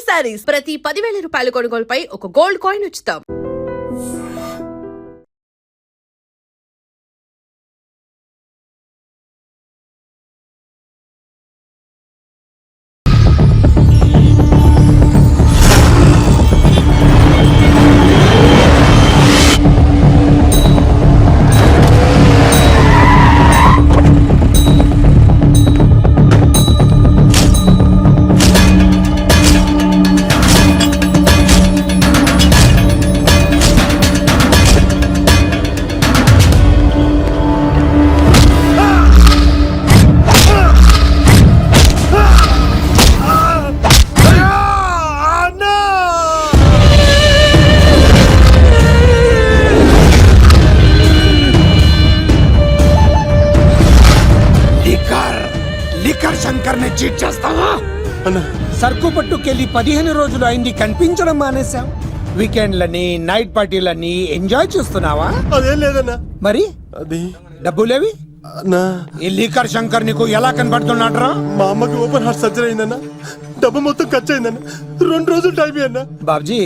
శారీస్ ప్రతి 10,000 రూపాయల కొనుగోలుపై ఒక గోల్డ్ కాయిన్ ఉచితం. శంకర్ ని చీట్ చేస్తావా? సరుకు పట్టుకెళ్ళి 15 రోజులు అయింది, కనిపించడం మానేశాం. వీకెండ్లని నైట్ పార్టీలని ఎంజాయ్ చేస్తున్నావా? అదేం లేదన్నా. మరి అది డబ్బులేవి? ఈ లీకర్ శంకర్ నీకు ఎలా కనబడుతున్నాడ్రా? మా అమ్మకి ఓపెన్ హార్ట్ సర్జరీ అయిందన్నా. డబ్బు మొత్తం ఖర్చు అయిందన్నా. 2 రోజులు టైం అన్నా. బాబ్జీ,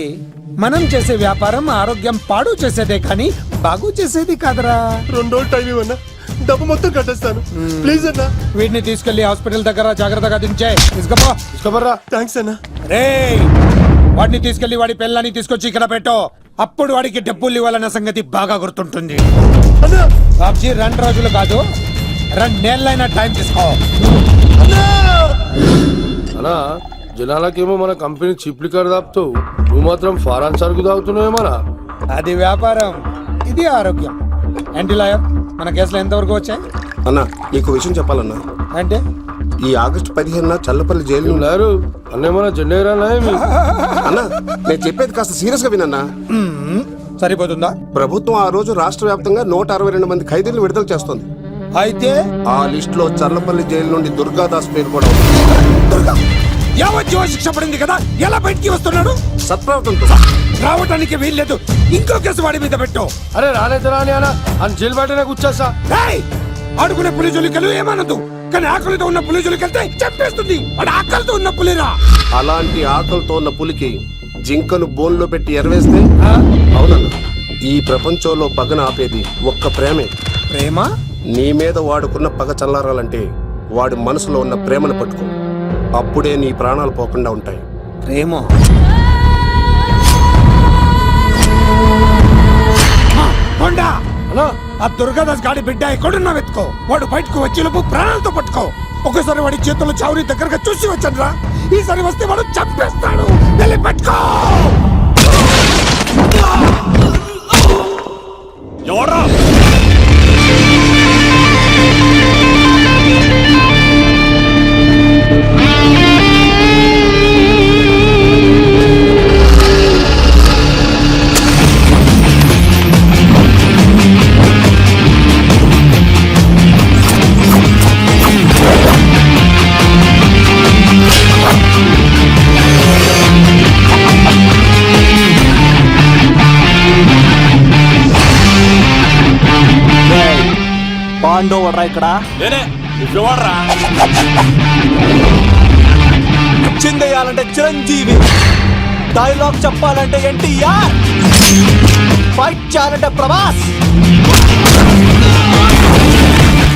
మనం చేసే వ్యాపారం ఆరోగ్యం పాడు చేసేదే కానీ బాగు చేసేది కాదరా. 2 రోజులు టైం ఇవ్వన్నా, డబ్బు మొత్తం కట్టేస్తాను. ప్లీజ్ అన్నా. వీడిని తీసుకెళ్లి హాస్పిటల్ దగ్గర జాగ్రత్తగా దించే. తీసుకోబర్రా. థ్యాంక్స్ అన్నా. రేయ్, వాడిని తీసుకెళ్లి వాడి పిల్లని తీసుకొచ్చి ఇక్కడ పెట్టు. అప్పుడు వాడికి డబ్బులు ఇవ్వాలన్న సంగతి బాగా గుర్తుంటుంది. బాబ్జీ, 2 రోజులు కాదు, 2 నెలలైనా టైం తీసుకో. అన్నా, జనాలకేమో మన కంపెనీ చీప్ లిక్కర్ తాపుతావు, నువ్వు మాత్రం ఫారెన్ సరుకు తాగుతున్నావేమన్నా? అది వ్యాపారం, ఇది ఆరోగ్యం. ఏంటి లాయర్, మన కేసులో ఎంతవరకు వచ్చాయి? అన్నా, నీకు విషయం చెప్పాలన్నా. అంటే ఈ ఆగస్టు 15న చల్లపల్లి జైలు లేరు అన్నేమన్నా జెండేరానా? అన్నా, నేను చెప్పేది కాస్త సీరియస్ గా వినన్నా. సరిపోతుందా? ప్రభుత్వం ఆ రోజు రాష్ట్ర వ్యాప్తంగా 162 మంది ఖైదీలను విడుదల చేస్తోంది. అయితే ఆ లిస్ట్ లో చల్లపల్లి జైలు నుండి దుర్గాదాస్ పేరు కూడా ఉంది. దుర్గా యావజ్జీవ శిక్ష పడింది కదా, ఎలా బయటికి వస్తున్నాడు? సత్ప్రవర్తనతో రావటానికి వీల్లేదు. ఇంకో కేసు వాడి మీద పెట్టు. అరే రానైతే రాని అన్న, అని జైలు బయటనే కూర్చోసా. ఆడుకునే పులిజులికలు ఏమనదు, కానీ ఆకలితో ఉన్న పులిజులికెళ్తే చంపేస్తుంది. వాడు ఆకలితో ఉన్న పులిరా. అలాంటి ఆకలితో ఉన్న పులికి జింకను బోన్లో పెట్టి ఎరవేస్తే అవునన్నా, ఈ ప్రపంచంలో పగన ఆపేది ఒక్క ప్రేమే. ప్రేమ? నీ మీద వాడుకున్న పగ చల్లారాలంటే వాడి మనసులో ఉన్న ప్రేమను పట్టుకో. అప్పుడే నీ ప్రాణాలు పోకుండా ఉంటాయి. ప్రేమ? ఆ దుర్గాదాస్ గాడి బిడ్డ ఎక్కడున్నా వెతుకో. వాడు బయటకు వచ్చేలోపు ప్రాణాలతో పట్టుకో. ఒకసారి వాడి చేతుల్లో చావుని దగ్గరగా చూసి వచ్చానురా. ఈసారి వస్తే వాడు చంపేస్తాడు. వెళ్ళి పట్టుకో. ఎవరా? పాండోవడ్రా ఇక్కడ చిందేయాలంటే చిరంజీవి, డైలాగ్ చెప్పాలంటే ఎన్టీఆర్, ఫైట్ చేయాలంటే ప్రభాస్,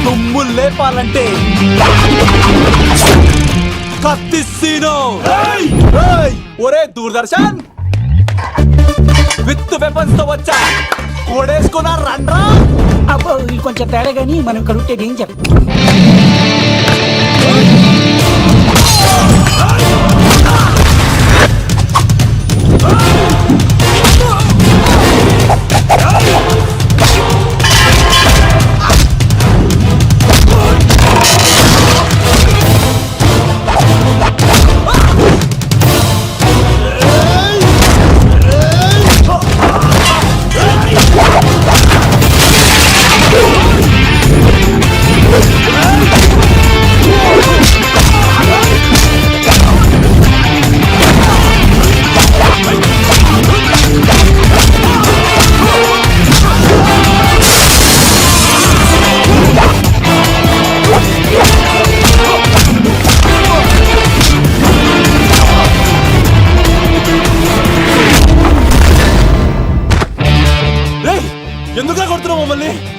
తుమ్ము లేపాలంటే కత్తిసీనో. ఒరే దూరదర్శన్, విత్ వెపన్స్ తో వచ్చా, ఓడేసుకున్నా రండ్రా. అబ్బో, కొంచెం తేడా కానీ మనం కడుగుతే ఏం చెప్ప.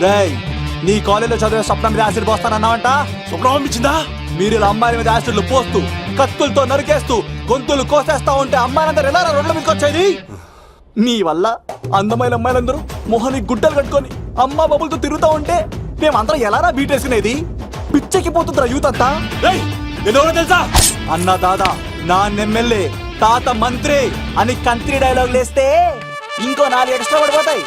రేయ్ నీ కాలేజీలో చదివే స్వప్నం మీద యాసిడ్ పోస్తానన్నావంట. స్వప్నం ఇచ్చిందా? మీరు ఇలా అమ్మాయిల మీద యాసిడ్లు పోస్తూ కత్తులతో నరికేస్తూ గొంతులు కోసేస్తా ఉంటే అమ్మాయిలందరూ ఎలా రోడ్ల మీదకి వచ్చేది? నీ వల్ల అందమైన అమ్మాయిలందరూ మొహానికి గుడ్డలు కట్టుకొని అమ్మా బాబులతో తిరుగుతా ఉంటే మేమందరం ఎలారా బీటేసుకునేది? పిచ్చెక్కి పోతుందిరా యూత్ అంతా. తెలుసా అన్న దాదా నా ఎమ్మెల్యే తాత మంత్రి అని కంత్రి డైలాగ్ లేస్తే ఇంకో 4 ఎక్స్ట్రా పడిపోతాయి.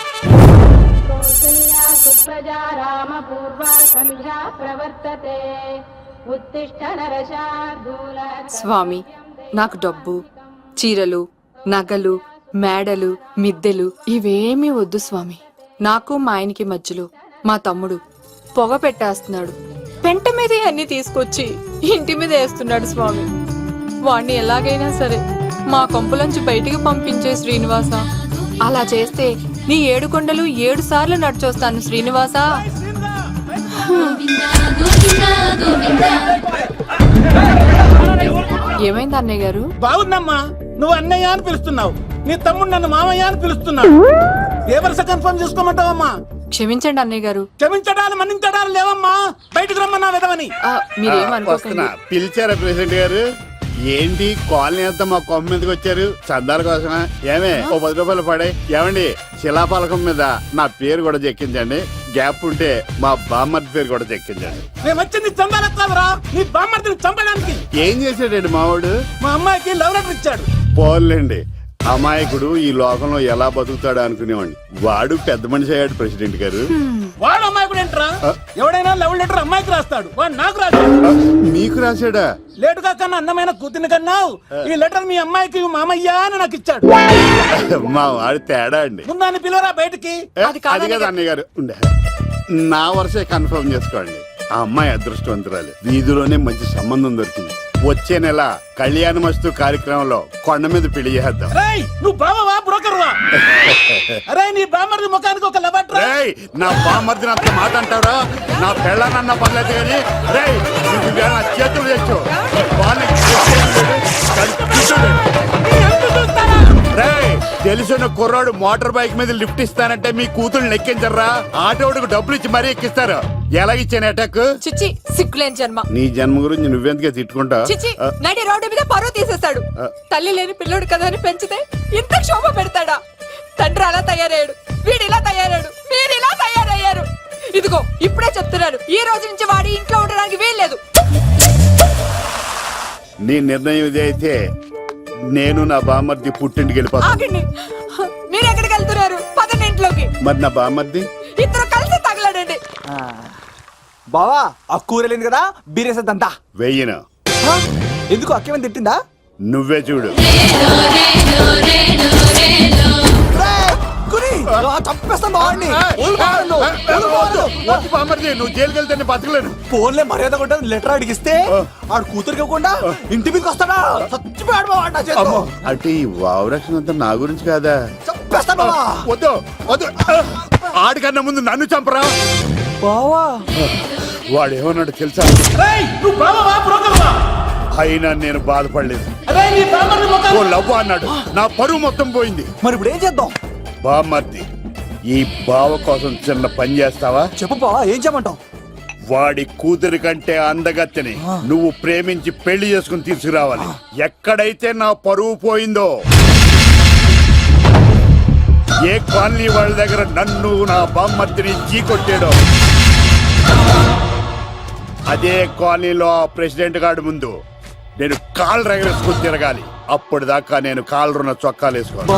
కౌసల్యా సుప్రజా రామ పూర్వా సంధ్యా ప్రవర్తతే ఉత్తిష్ట నరశార్దూల. స్వామి, నాకు డబ్బు, చీరలు, నగలు, మేడలు, మిద్దెలు ఇవేమీ వద్దు స్వామి. నాకు మా ఆయనకి మధ్యలో మా తమ్ముడు పొగ పెట్టేస్తున్నాడు. పెంట మీద అన్ని తీసుకొచ్చి ఇంటి మీద వేస్తున్నాడు స్వామి. వాణ్ణి ఎలాగైనా సరే మా కొంపలోంచి బయటికి పంపించే శ్రీనివాస. అలా చేస్తే నీ 7 కొండలు 7 సార్లు నడిచొస్తాను శ్రీనివాస. ఏమైంది అన్నయ్య గారు? బాగుందమ్మా, నువ్వు అన్నయ్య అని పిలుస్తున్నావు, నీ తమ్ముడు నన్ను మామయ్య అని పిలుస్తున్నాడు. ఏ వరుస కన్ఫర్మ్ చేసుకోమంటావమ్మా? క్షమించండి అన్నయ్య గారు. క్షమించడాలు మన్నించడాలు లేవమ్మా, బయటకు రమ్మన్నా విధవని. మీరేమనుకోకండి. పిలిచారా ప్రెసిడెంట్ గారు? ఏంటి కాలనీ అంతా మా కొమ్మ మీదకి వచ్చారు? చందాల కోసమా? ఏమే ఓ 10 రూపాయలు పడే. ఏమండి శిలాపాలకం మీద నా పేరు కూడా చెక్కించండి. గ్యాప్ ఉంటే మా బామ్మర్ది పేరు కూడా చెక్కించండి. నేను వచ్చింది చందాలకు కాదురా, నీ బామ్మర్దిని చంపడానికి. ఏం చేశాడండి మావాడు? మా అమ్మాయికి లవ్ లెటర్ ఇచ్చాడు. పోన్లేండి, అమాయకుడు ఈ లోకంలో ఎలా బతుకుతాడు అనుకునేవాడిని. వాడు పెద్ద మనిషి అయ్యాడు ప్రెసిడెంట్ గారు. వాడు అమ్మాయికుడు ఏంట్రా? ఎవడైనా లవ్ లెటర్ అమ్మాయికి రాస్తాడు, వాడు నాకు రాశాడు. మీకు రాశాడా? లేటుగా కన్నా అందమైన కూతుని కన్నావు. ఈ లెటర్ మీ అమ్మాయికి మామయ్య అని నాకు ఇచ్చాడు. మా వాడు తేడా అండి. ముందాన్ని పిలవరా బయటికి. అది కదా అన్నయ్య గారు. ఉండే నా వరుసే కన్ఫర్మ్ చేసుకోండి. ఆ అమ్మాయి అదృష్టవంతురాలు. వీధిలోనే మంచి సంబంధం దొరికింది. వచ్చే నెల కళ్యాణమస్తు కార్యక్రమంలో కొండ మీద పెళ్లి చేద్దాం. నువ్వు బావా బ్రోకర్వా? అరే నీ బామ్మర్ది ముఖానికి ఒక లెటర్. నా బామ్మర్దిని అంత మాట అంటారా? నా పెళ్ళనన్నా పర్లేదు కానీ రేయ్ నా చేతులు తెచ్చు. తెలిసిన కుర్రాడు మోటార్ బైక్ మీద లిఫ్ట్ ఇస్తానంటే మీ కూతురు ఎక్కించరా? ఆటోడికి డబ్బులు ఇచ్చి మరీ ఎక్కిస్తారు. ఎలాగిచ్చాను అటాక్? చిచ్చి, సిగ్గులేని జన్మ. నీ జన్మ గురించి నువ్వెందుకే తిట్టుకుంటా? చిచ్చి, నడి రోడ్డు మీద పరువు తీసేస్తాడు. తల్లి లేని పిల్లోడు కదా అని పెంచితే ఇంత క్షోభ పెడతాడా? తండ్రి అలా తయారయ్యాడు, వీడు ఇలా తయారయ్యాడు, మీరు ఇలా తయారయ్యారు. ఇదిగో ఇప్పుడే చెప్తున్నాను, ఈ రోజు నుంచి వాడి ఇంట్లో ఉండడానికి వీల్లేదు. నీ నిర్ణయం ఇదే అయితే నేను నా బామ్మర్ది పుట్టింటికి వెళ్ళిపోతాను. ఆగండి, మీరు ఎక్కడికి వెళ్తున్నారు? పదండి ఇంట్లోకి. మరి నా బామ్మర్ది? ఇద్దరు కలిసి తగలడండి. బావా ఆ కూరలేదు కదా, బీరేసేద్దంతా. వెయ్యను. ఎందుకు అక్కేమని తిట్టిందా? నువ్వే చూడు. నువ్వు జైలుకి వెళ్తే బతకలేను. ఫోన్లే మర్యాద కొట్ట లెటర్ అడిగిస్తే ఆడు కూతురికి ఇవ్వకుండా ఇంటి మీదకి వస్తాడా? చచ్చిపోయాడు బావా నా చేతిలో. అంటే ఈ వావరక్షణ అంతా నా గురించి కాదా? చంపేస్తాను బావా. వద్దు వద్దు, ఆడికన్నా ముందు నన్ను చంపరా బావా. వాడు ఏమన్నాడు తెలుసా? నువ్వు బావా బ్రోకర్వా? అయినా నేను బాధపడలేదు. అరే నీ బామ్మర్ది ముఖానికి. ఓ లవ్వ అన్నాడు, నా పరువు మొత్తం పోయింది. మరి ఇప్పుడు ఏం చేద్దాం? బామ్మర్ది, ఈ బావ కోసం చిన్న పని చేస్తావా? చెప్పు బావా, ఏం చేయమంటావు? వాడి కూతురి కంటే అందగత్తెని నువ్వు ప్రేమించి పెళ్లి చేసుకుని తీసుకురావాలి. ఎక్కడైతే నా పరువు పోయిందో, ఏ కాలనీ వాళ్ళ దగ్గర నన్ను నా బామ్మర్దిని చీకొట్టాడో, అదే కాలనీలో ఆ ప్రెసిడెంట్ గారి ముందు నేను కాళ్ళు రగరేసుకుని తిరగాలి. అప్పుడు దాకా నేను కాళ్ళరున్న చొక్కాలు వేసుకోవాలి.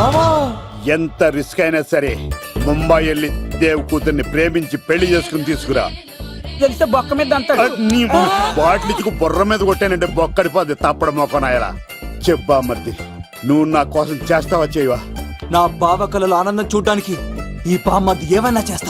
ఎంత రిస్క్ అయినా సరే ముంబై వెళ్ళి దేవ్ కూతుర్ని ప్రేమించి పెళ్లి చేసుకుని తీసుకురా. తెలిస్తే బొక్క మీద అంటాడు. నీ బాటిలిచ్చుకు బుర్ర మీద కొట్టానంటే బొక్కడిపోద్ది తప్పడం మొక్కనాయలా. చెప్పా మర్ది, నువ్వు నా కోసం చేస్తావా చేయవా? నా బావ కళలో ఆనందం చూడడానికి ఈ బామ్మది ఏమైనా చేస్తా.